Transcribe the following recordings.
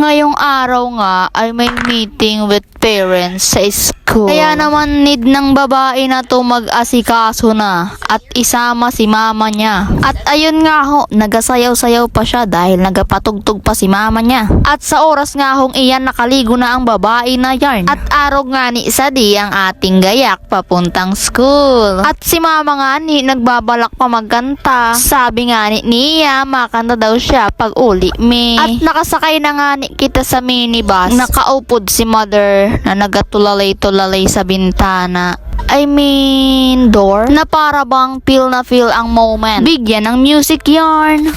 Ngayong araw nga ay may meeting with parents sa school. Kaya naman need ng babae na to mag-asikaso na at isama si mama niya. At ayun nga ho, nagasayaw-sayaw pa siya dahil nagapatugtog pa si mama niya. At sa oras nga hong iyan nakaligo na ang babae na yarn. At araw nga ni Sadi ang ating gayak papuntang school. At si mama nga ni nagbabalak pa magkanta. Sabi nga ni Nia makanta daw siya pag uli me. At nakasakay na nga ni kita sa minibus. Nakaupod si mother na nagatulalay-tulalay sa bintana. I mean, door na para bang feel na feel ang moment. Bigyan ng music yarn.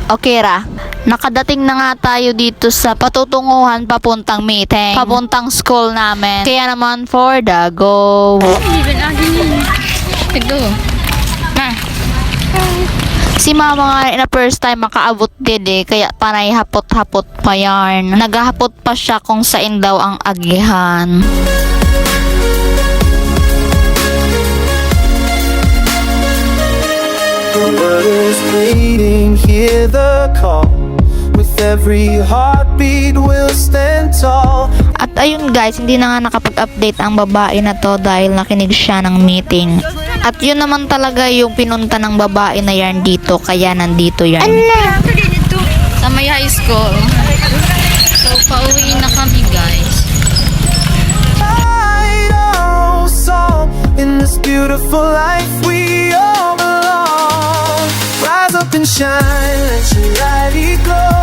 Okay ra. Nakadating na nga tayo dito sa patutunguhan papuntang meeting. Papuntang school namin. Kaya naman for the go. Even Tigdo. Na. Si mama nga na first time makaabot din kaya panay hapot-hapot pa yarn. Naghahapot pa siya kung saan daw ang agihan. The world is waiting, hear the call. With every heartbeat we'll stand tall. At ayun guys, hindi na nga nakapag-update ang babae na to dahil nakinig siya ng meeting. At yun naman talaga yung pinunta ng babae na yarn dito, kaya nandito yarn. Sa may high school. So, pauwi na kami, guys. Fight our song in this beautiful life we all belong. Rise up and shine, let your light glow.